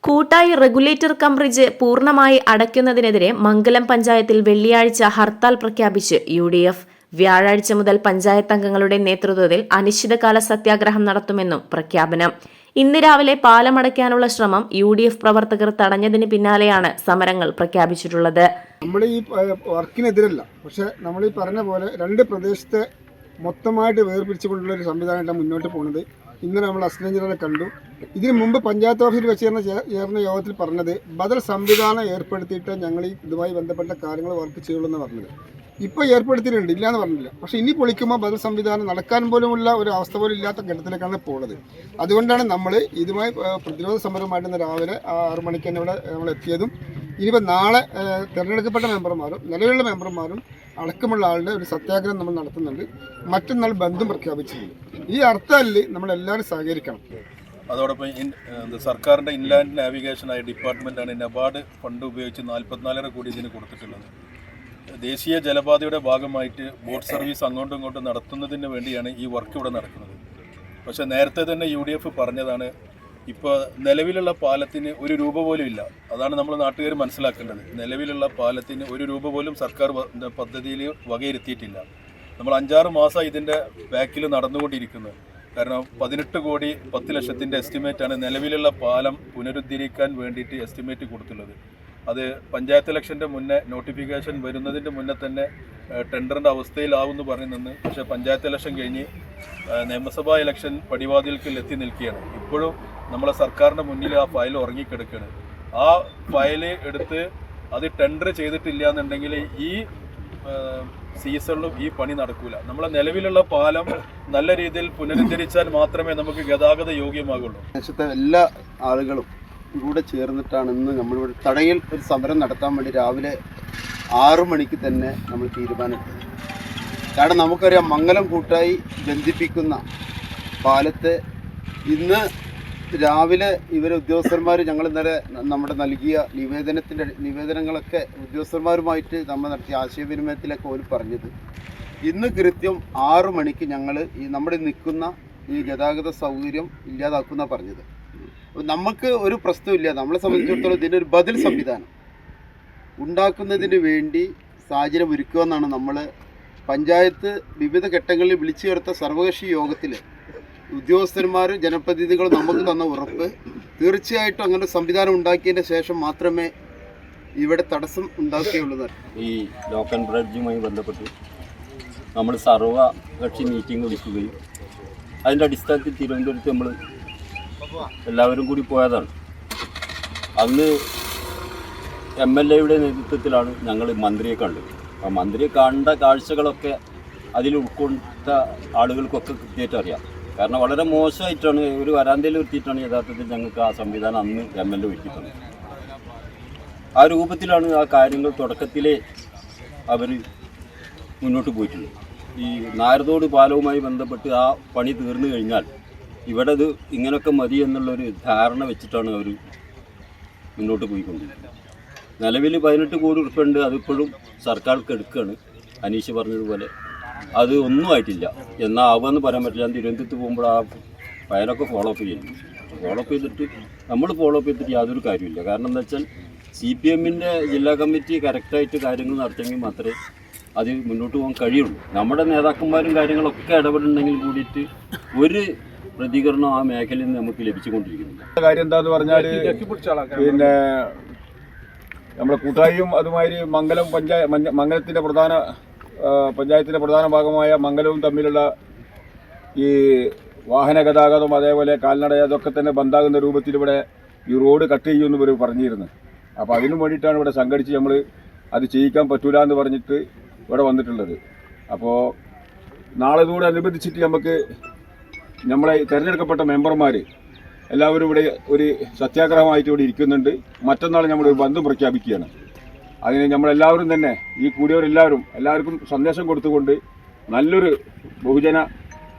കൂട്ടായി regulator cum bridge പൂർണ്ണമായി അടയ്ക്കുന്നതിനെതിരെ മംഗലം പഞ്ചായത്തിൽ വെള്ളിയാഴ്ച ഹർത്താൽ പ്രഖ്യാപിച്ച് UDF. വ്യാഴാഴ്ച മുതൽ പഞ്ചായത്ത് അംഗങ്ങളുടെ നേതൃത്വത്തിൽ അനിശ്ചിതകാല സത്യാഗ്രഹം നടത്തുമെന്നും പ്രഖ്യാപനം. ഇന്ന് രാവിലെ പാലമടയ്ക്കാനുള്ള ശ്രമം UDF പ്രവർത്തകർ തടഞ്ഞതിന് പിന്നാലെയാണ് സമരങ്ങൾ പ്രഖ്യാപിച്ചിട്ടുള്ളത്. നമ്മൾ ഈ വർക്കിനെതിരല്ല, പക്ഷെ നമ്മൾ ഈ പറഞ്ഞ പോലെ രണ്ട് പ്രദേശത്തെ മൊത്തമായിട്ട് വേർപിരിച്ചുകൊണ്ടുള്ള ഒരു സംവിധാനമായിട്ടാണ് മുന്നോട്ട് പോകുന്നത്. ഇന്നലെ നമ്മൾ അസിസ്റ്റന്റ് കണ്ടു. ഇതിനു മുമ്പ് പഞ്ചായത്ത് ഓഫീസിൽ വെച്ച് ചേർന്ന യോഗത്തിൽ പറഞ്ഞത് ബദൽ സംവിധാനം ഏർപ്പെടുത്തിയിട്ട് ഞങ്ങൾ ഇതുമായി ബന്ധപ്പെട്ട കാര്യങ്ങൾ വർക്ക് ചെയ്യുള്ളൂ എന്ന് പറഞ്ഞത്. ഇപ്പോൾ ഏർപ്പെടുത്തിയിട്ടുണ്ട്, ഇല്ലയെന്ന് പറഞ്ഞില്ല. പക്ഷേ ഇനി പൊളിക്കുമ്പോൾ ബദൽ സംവിധാനം നടക്കാൻ പോലുമുള്ള ഒരു അവസ്ഥ പോലും ഇല്ലാത്ത ഘട്ടത്തിലേക്കാണ് പോകുന്നത്. അതുകൊണ്ടാണ് നമ്മൾ ഇതുമായി പ്രതിരോധ സമരമായിട്ട് ഇന്ന് രാവിലെ 6 മണിക്ക് തന്നെ ഇവിടെ നമ്മൾ എത്തിയതും. ഇനിയിപ്പോൾ നാളെ തിരഞ്ഞെടുക്കപ്പെട്ട മെമ്പർമാരും നിലവിലുള്ള മെമ്പർമാരും അടക്കമുള്ള ആളുടെ ഒരു സത്യാഗ്രഹം നമ്മൾ നടത്തുന്നുണ്ട്. മറ്റന്നാൾ ബന്ധം പ്രഖ്യാപിച്ചിട്ടുണ്ട്. ഈ ഹർത്താലിൽ നമ്മളെല്ലാവരും സഹകരിക്കണം. അതോടൊപ്പം സർക്കാരിൻ്റെ ഇൻലാൻഡ് നാവിഗേഷനായ ഡിപ്പാർട്ട്മെൻറ്റാണ് നബാർഡ് ഫണ്ട് ഉപയോഗിച്ച് 44.5 കോടി ഇതിന് കൊടുത്തിട്ടുള്ളത്. ദേശീയ ജലപാതയുടെ ഭാഗമായിട്ട് ബോട്ട് സർവീസ് അങ്ങോട്ടും ഇങ്ങോട്ടും നടത്തുന്നതിന് വേണ്ടിയാണ് ഈ വർക്ക് ഇവിടെ നടക്കുന്നത്. പക്ഷേ നേരത്തെ തന്നെ UDF പറഞ്ഞതാണ്, ഇപ്പോൾ നിലവിലുള്ള പാലത്തിന് 1 രൂപ പോലും ഇല്ല. അതാണ് നമ്മൾ നാട്ടുകാർ മനസ്സിലാക്കേണ്ടത്. നിലവിലുള്ള പാലത്തിന് 1 രൂപ പോലും സർക്കാർ പദ്ധതിയിൽ വകയിരുത്തിയിട്ടില്ല. നമ്മൾ 5-6 മാസം ഇതിൻ്റെ ബാക്കിൽ നടന്നുകൊണ്ടിരിക്കുന്നത്. കാരണം 18 കോടി 10 ലക്ഷത്തിൻ്റെ എസ്റ്റിമേറ്റാണ് നിലവിലുള്ള പാലം പുനരുദ്ധരിക്കാൻ വേണ്ടിയിട്ട് എസ്റ്റിമേറ്റ് കൊടുത്തുള്ളത്. അത് പഞ്ചായത്ത് ഇലക്ഷൻ്റെ മുന്നേ നോട്ടിഫിക്കേഷൻ വരുന്നതിൻ്റെ മുന്നേ തന്നെ ടെൻഡറിൻ്റെ അവസ്ഥയിലാവുമെന്ന് പറയുന്നത്. പക്ഷേ പഞ്ചായത്ത് ഇലക്ഷൻ കഴിഞ്ഞ് നിയമസഭാ ഇലക്ഷൻ പടിവാതിൽക്കൽ എത്തി നിൽക്കുകയാണ്. ഇപ്പോഴും നമ്മളെ സർക്കാരിൻ്റെ മുന്നിൽ ആ ഫയൽ ഉറങ്ങിക്കിടക്കുകയാണ്. ആ ഫയൽ എടുത്ത് അത് ടെൻഡർ ചെയ്തിട്ടില്ല എന്നുണ്ടെങ്കിൽ ഈ സീസണിലും ഈ പണി നടക്കൂല. നമ്മളെ നിലവിലുള്ള പാലം നല്ല രീതിയിൽ പുനരുദ്ധരിച്ചാൽ മാത്രമേ നമുക്ക് ഗതാഗത യോഗ്യമാകുള്ളൂ. ദേശത്തെ എല്ലാ ആളുകളും കൂടെ ചേർന്നിട്ടാണ് ഇന്ന് നമ്മളിവിടെ തടയിൽ ഒരു സമരം നടത്താൻ വേണ്ടി രാവിലെ 6 മണിക്ക് തന്നെ നമ്മൾ തീരുമാനമെടുത്തത്. കാരണം നമുക്കറിയാം, മംഗലം കൂട്ടായി ബന്ധിപ്പിക്കുന്ന പാലത്തെ ഇന്ന് രാവിലെ ഇവരെ ഉദ്യോഗസ്ഥന്മാർ ഞങ്ങൾ ഇന്നലെ നമ്മുടെ നൽകിയ നിവേദനങ്ങളൊക്കെ ഉദ്യോഗസ്ഥന്മാരുമായിട്ട് നമ്മൾ നടത്തിയ ആശയവിനിമയത്തിലൊക്കെ ഓര് പറഞ്ഞത്, ഇന്ന് കൃത്യം 6 മണിക്ക് ഞങ്ങൾ ഈ നമ്മുടെ നിൽക്കുന്ന ഈ ഗതാഗത സൗകര്യം ഇല്ലാതാക്കുന്ന പറഞ്ഞത്. നമുക്ക് ഒരു പ്രശ്നമില്ല. നമ്മളെ സംബന്ധിച്ചിടത്തോളം ഇതിനൊരു ബദൽ സംവിധാനം ഉണ്ടാക്കുന്നതിന് വേണ്ടി സാഹചര്യം ഒരുക്കുക എന്നാണ് നമ്മൾ പഞ്ചായത്ത് വിവിധ ഘട്ടങ്ങളിൽ വിളിച്ചു ചേർത്ത സർവകക്ഷി യോഗത്തിൽ ഉദ്യോഗസ്ഥന്മാരും ജനപ്രതിനിധികളും നമുക്ക് തന്ന ഉറപ്പ്. തീർച്ചയായിട്ടും അങ്ങനെ സംവിധാനം ഉണ്ടാക്കിയതിന് ശേഷം മാത്രമേ ഇവിടെ തടസ്സം ഉണ്ടാക്കുകയുള്ളൂ. ഈ ലോക്കൽ ബ്രിഡ്ജുമായി ബന്ധപ്പെട്ട് നമ്മൾ സർവകക്ഷി മീറ്റിംഗ് വിളിക്കുകയും അതിൻ്റെ അടിസ്ഥാനത്തിൽ തിരുവനന്തപുരത്ത് നമ്മൾ എല്ലാവരും കൂടി പോയതാണ്. അന്ന് MLAയുടെ നേതൃത്വത്തിലാണ് ഞങ്ങൾ മന്ത്രിയെ കണ്ടത്. ആ മന്ത്രിയെ കണ്ട കാഴ്ചകളൊക്കെ അതിൽ ഉൾക്കൊണ്ട ആളുകൾക്കൊക്കെ കൃത്യമായിട്ട് അറിയാം. കാരണം വളരെ മോശമായിട്ടാണ് ഒരു വരാന്തയിൽ എത്തിയിട്ടാണ് യഥാർത്ഥത്തിൽ ഞങ്ങൾക്ക് ആ സംവിധാനം അന്ന് MLA ഒരുക്കി തന്നത്. ആ രൂപത്തിലാണ് ആ കാര്യങ്ങൾ തുടക്കത്തിലേ അവർ മുന്നോട്ട് പോയിട്ടുള്ളത്. ഈ നാരദോട് പാലവുമായി ബന്ധപ്പെട്ട് ആ പണി തീർന്നു കഴിഞ്ഞാൽ ഇവിടെ ഇത് ഇങ്ങനെയൊക്കെ മതി എന്നുള്ളൊരു ധാരണ വെച്ചിട്ടാണ് അവർ മുന്നോട്ട് പോയിക്കൊണ്ടിരിക്കുന്നത്. നിലവിൽ 18 കോടി ഉറുപ്പിക ഉണ്ട്. അതിപ്പോഴും സർക്കാർക്ക് എടുക്കുകയാണ്. അനീഷ് പറഞ്ഞതുപോലെ അത് ഒന്നും ആയിട്ടില്ല. എന്നാൽ ആവുമെന്ന് പറയാൻ പറ്റില്ല. ഞാൻ തിരുവനന്തപുരത്ത് പോകുമ്പോൾ ആ ഫയലൊക്കെ ഫോളോ അപ്പ് ചെയ്യുന്നു. ഫോളോ അപ്പ് ചെയ്തിട്ട് യാതൊരു കാര്യമില്ല. കാരണം എന്താ വെച്ചാൽ CPMൻ്റെ ജില്ലാ കമ്മിറ്റി കറക്റ്റായിട്ട് കാര്യങ്ങൾ നടത്തിയെങ്കിൽ മാത്രമേ അത് മുന്നോട്ട് പോകാൻ കഴിയുള്ളൂ. നമ്മുടെ നേതാക്കന്മാരും കാര്യങ്ങളൊക്കെ ഇടപെടുന്നുണ്ടെങ്കിൽ കൂടിയിട്ട് ഒരു പ്രതികരണം ആ മേഖലയിൽ നിന്ന് നമുക്ക് ലഭിച്ചുകൊണ്ടിരിക്കുന്നില്ല. കാര്യം എന്താന്ന് പറഞ്ഞാൽ, പിന്നെ നമ്മുടെ കൂട്ടായും അതുമാതിരി മംഗലത്തിൻ്റെ പഞ്ചായത്തിൻ്റെ പ്രധാന ഭാഗമായ മംഗലവും തമ്മിലുള്ള ഈ വാഹന ഗതാഗതം അതേപോലെ കാൽനട അതൊക്കെ തന്നെ ബന്ധാകുന്ന രൂപത്തിൽ ഇവിടെ ഈ റോഡ് കട്ട് ചെയ്യുമെന്ന് ഇവർ പറഞ്ഞിരുന്നു. അപ്പോൾ അതിനു വേണ്ടിയിട്ടാണ് ഇവിടെ സംഘടിച്ച് നമ്മൾ അത് ചെയ്യിക്കാൻ പറ്റൂല എന്ന് പറഞ്ഞിട്ട് ഇവിടെ വന്നിട്ടുള്ളത്. അപ്പോൾ നാളെ കൂടെ അനുബന്ധിച്ചിട്ട് നമുക്ക് നമ്മളെ തിരഞ്ഞെടുക്കപ്പെട്ട മെമ്പർമാർ എല്ലാവരും ഇവിടെ ഒരു സത്യാഗ്രഹമായിട്ട് ഇവിടെ ഇരിക്കുന്നുണ്ട്. മറ്റന്നാൾ നമ്മൾ ഒരു ബന്ധം പ്രഖ്യാപിക്കുകയാണ്. അതിന് നമ്മളെല്ലാവരും തന്നെ ഈ എല്ലാവർക്കും സന്ദേശം കൊടുത്തുകൊണ്ട് നല്ലൊരു ബഹുജന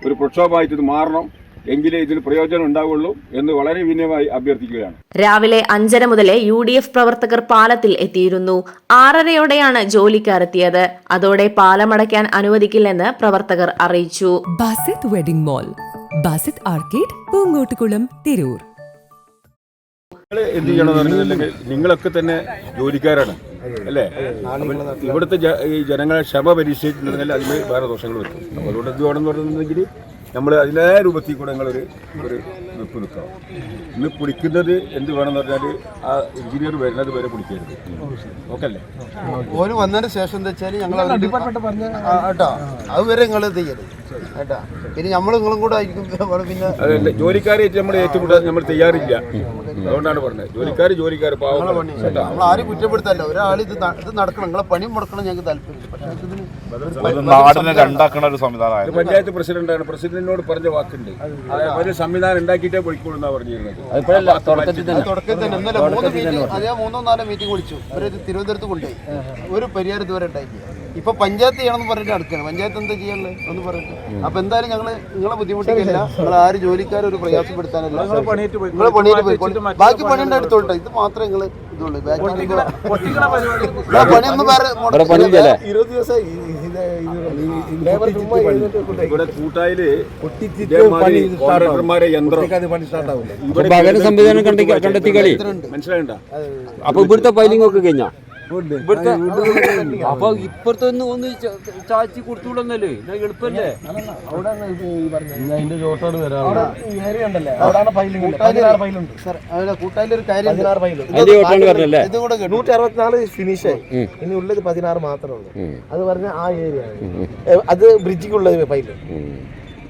ഒരു പ്രക്ഷോഭമായിട്ട് ഇത് മാറണം. എങ്കിലേ ഇതിന് പ്രയോജനം ഉണ്ടാവുള്ളൂ എന്ന് വളരെ വിനയമായി അഭ്യർത്ഥിക്കുകയാണ്. രാവിലെ 5:30 മുതലേ UDF പ്രവർത്തകർ പാലത്തിൽ എത്തിയിരുന്നു. 6:30യോടെയാണ് ജോലിക്കാരെത്തിയത്. അതോടെ പാലമടയ്ക്കാൻ അനുവദിക്കില്ലെന്ന് പ്രവർത്തകർ അറിയിച്ചു. Basith wedding mall, Basith arcade, Poongottukulam, Tirur. നിങ്ങൾ എന്ത് ചെയ്യണമെന്ന് പറഞ്ഞിട്ടുണ്ടെങ്കിൽ നിങ്ങളൊക്കെ തന്നെ ജോലിക്കാരാണ് അല്ലേ? ഇവിടുത്തെ ഈ ജനങ്ങളെ ക്ഷമ പരീക്ഷിച്ചിട്ടുണ്ടെങ്കിൽ അതിന് വേറെ ദോഷങ്ങൾ വരും. അപ്പോൾ അതുകൊണ്ട് എന്ത് വേണമെന്ന് പറഞ്ഞിട്ടുണ്ടെങ്കിൽ നമ്മൾ അതിനായ രൂപത്തിൽ കൂടെ നിങ്ങളൊരു വെപ്പ് നിൽക്കണം. ഇന്ന് പിടിക്കുന്നത് എന്ത് വേണമെന്ന് പറഞ്ഞാൽ ആ എഞ്ചിനീയർ വരുന്നത് വരെ പിടിക്കരുത്. ഓക്കെ അല്ലേ? ഓര് വന്നതിന് ശേഷം എന്താ വെച്ചാൽ ഞങ്ങൾ കേട്ടോ അതുവരെ നിങ്ങൾ ഇത് ചെയ്യരുത് കേട്ടാ. പിന്നെ നമ്മൾ നിങ്ങളും കൂടെ ആയിരിക്കും പിന്നെ അതല്ല, ജോലിക്കാരെ നമ്മൾ ഏറ്റുമുട്ടാൻ നമ്മൾ തയ്യാറില്ല. അതുകൊണ്ടാണ് പറഞ്ഞത് ജോലിക്കാർ പാവം. നമ്മൾ ആരും കുറ്റപ്പെടുത്തല്ല. ഒരാൾ ഇത് നടക്കണം, നിങ്ങളെ പണി മുടക്കണം ഞങ്ങൾക്ക് താല്പര്യമില്ല. പക്ഷേ നാടിനെ രണ്ടാക്കണ ഒരു സംവിധാനം പഞ്ചായത്ത് പ്രസിഡന്റാണ്. പ്രസിഡന്റിനോട് പറഞ്ഞ വാക്കുണ്ട്, ഒരു സംവിധാനം ഉണ്ടാക്കിയിട്ടേ പോയിക്കോളൂന്നാ പറഞ്ഞിരുന്നത്. തുടക്കത്തിൽ തന്നെ ഇന്നലെ 3 മീറ്റിംഗ്, അതേ 3-4 മീറ്റിംഗ് വിളിച്ചു. ഇവര് തിരുവനന്തപുരത്ത് കൊണ്ടുപോയി. ഒരു പരിഹാരം ഇതുവരെ ഉണ്ടായില്ല. ഇപ്പൊ പഞ്ചായത്ത് ചെയ്യണമെന്ന് പറഞ്ഞിട്ട് അടുക്കാണ്. പഞ്ചായത്ത് എന്താ ചെയ്യാനുള്ളത് ഒന്ന് പറയട്ടെ. അപ്പൊ എന്തായാലും ഞങ്ങള് നിങ്ങളെ ബുദ്ധിമുട്ടിക്കില്ല. നിങ്ങൾ ആരും ജോലിക്കാരെ ഒരു പ്രയാസപ്പെടുത്താനല്ല. നിങ്ങൾ പണിയിട്ട് പോയി ബാക്കി പണിയുടെ അടുത്തോട്ടെ. ഇത് മാത്രമേ നിങ്ങൾ ഇതുള്ളൂ. പണിയൊന്നും വേറെ 20 ദിവസം ഇവിടെ കൂട്ടായില് സംവിധാനം കണ്ടെത്തി കളി മനസ്സിലായിണ്ട. അപ്പൊ ഇവിടുത്തെ ഫയലിംഗ് ഒക്കെ കഴിഞ്ഞാ ഇവിടുത്തെ അപ്പൊ ഇപ്പുറത്തെ ഒന്ന് ചാച്ചി കൊടുത്തുള്ളന്നല്ലേ എളുപ്പല്ലേ? കൂട്ടായിലൊരു കാര്യം ഇത് കൂടെ 164 ഫിനിഷായി. ഇനി ഉള്ളത് 16 മാത്രമേ ഉള്ളൂ. അത് പറഞ്ഞ ആ ഏരിയ അത് ബ്രിഡ്ജിക്കുള്ളത് പൈല്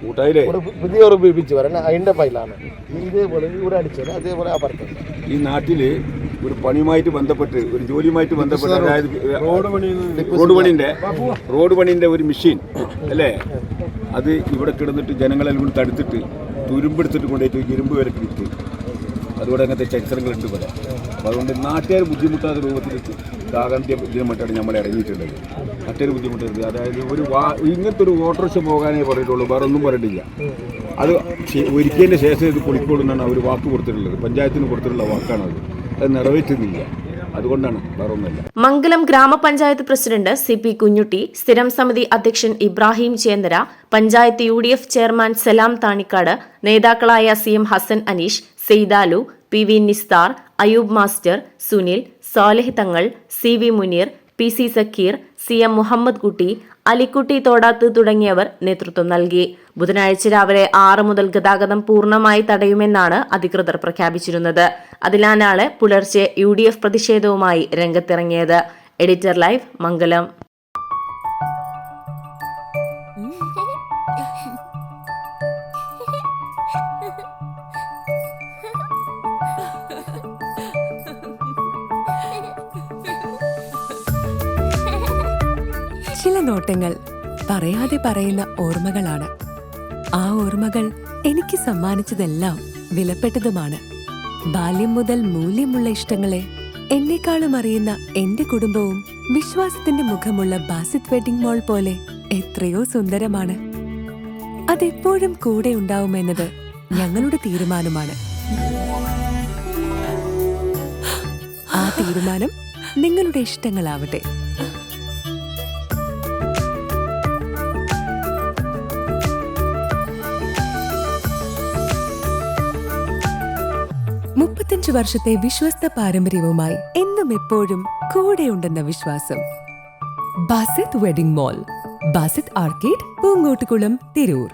കൂട്ടായില്ലേ പുതിയ ഉറപ്പിച്ച് പറഞ്ഞ അതിന്റെ പൈലാണ്. ഇതേപോലെ ഇവിടെ അടിച്ചത് അതേപോലെ ആ പറത്ത് ഈ നാട്ടില് ഒരു പണിയുമായിട്ട് ബന്ധപ്പെട്ട് ഒരു ജോലിയുമായിട്ട് ബന്ധപ്പെട്ട് അതായത് റോഡ് പണിന്റെ ഒരു മെഷീൻ അല്ലേ, അത് ഇവിടെ കിടന്നിട്ട് ജനങ്ങളെല്ലാം തടുത്തിട്ട് തുരുമ്പെടുത്തിട്ട് കൊണ്ടുപോയിട്ട് ഇരുമ്പ് വിലക്ക് വിറ്റ് അതുകൊണ്ട് അങ്ങനത്തെ ചരിത്രങ്ങളുണ്ട് ഇവിടെ. അപ്പോൾ അതുകൊണ്ട് നാട്ടുകാർ ബുദ്ധിമുട്ടാത്ത രൂപത്തിൽ ഇതിനുമായിട്ടാണ് നമ്മൾ ഇറങ്ങിയിട്ടുള്ളത്. മറ്റൊരു ബുദ്ധിമുട്ടുണ്ട്, അതായത് ഇങ്ങനത്തെ ഒരു ഓട്ടോറിക്ഷ പോകാനേ പറഞ്ഞിട്ടുള്ളൂ, വേറെ ഒന്നും പറഞ്ഞിട്ടില്ല. അത് ഒരിക്കലിൻ്റെ ശേഷം ഇത് പൊളിക്കൊള്ളുന്നാണ് അവർ വാക്ക് കൊടുത്തിട്ടുള്ളത്. പഞ്ചായത്തിന് കൊടുത്തിട്ടുള്ള വാക്കാണത്. അത് നിറവേറ്റുന്നില്ല. അതുകൊണ്ടാണ്, വേറെ ഒന്നുമില്ല. മംഗലം ഗ്രാമപഞ്ചായത്ത് പ്രസിഡന്റ് CP കുഞ്ഞുട്ടി, സ്ഥിരം സമിതി അധ്യക്ഷൻ ഇബ്രാഹിം ചേന്തര, പഞ്ചായത്ത് UDF ചെയർമാൻ സലാം താണിക്കാട്, നേതാക്കളായ CM Hassan Aneesh, Saithalu, PV Nisthar, Ayoob master, Sunil, Salih Thangal, CV Muneer, PC Sakkeer, CM Muhammad Kutty, Alikutty തോടാത്ത് തുടങ്ങിയവർ നേതൃത്വം നൽകി. ബുധനാഴ്ച രാവിലെ 6 മുതൽ ഗതാഗതം പൂർണ്ണമായി തടയുമെന്നാണ് അധികൃതർ പ്രഖ്യാപിച്ചിരുന്നത്. അതിനാലാണ് പുലർച്ചെ UDF പ്രതിഷേധവുമായി രംഗത്തിറങ്ങിയത്. എഡിറ്റർ ലൈവ്, മംഗലം. ചില നോട്ടങ്ങൾ പറയാതെ പറയുന്ന ഓർമ്മകളാണ്. ആ ഓർമ്മകൾ എനിക്ക് സമ്മാനിച്ചതെല്ലാം വിലപ്പെട്ടതുമാണ്. ബാല്യം മുതൽ മൂല്യമുള്ള ഇഷ്ടങ്ങളെ എന്നെക്കാളും അറിയുന്ന എന്റെ കുടുംബവും വിശ്വാസത്തിന്റെ മുഖമുള്ള ബാസിത് വെഡിംഗ് മോൾ പോലെ എത്രയോ സുന്ദരമാണ്. അതെപ്പോഴും കൂടെ ഉണ്ടാവുമെന്നത് ഞങ്ങളുടെ തീരുമാനമാണ്. ആ തീരുമാനം നിങ്ങളുടെ ഇഷ്ടങ്ങളാവട്ടെ. വർഷത്തെ വിശ്വസ്ത പാരമ്പര്യവുമായി എന്നും എപ്പോഴും കൂടെയുണ്ടെന്ന വിശ്വാസം. Basith wedding mall, Basith arcade, Poongottukulam, Tirur.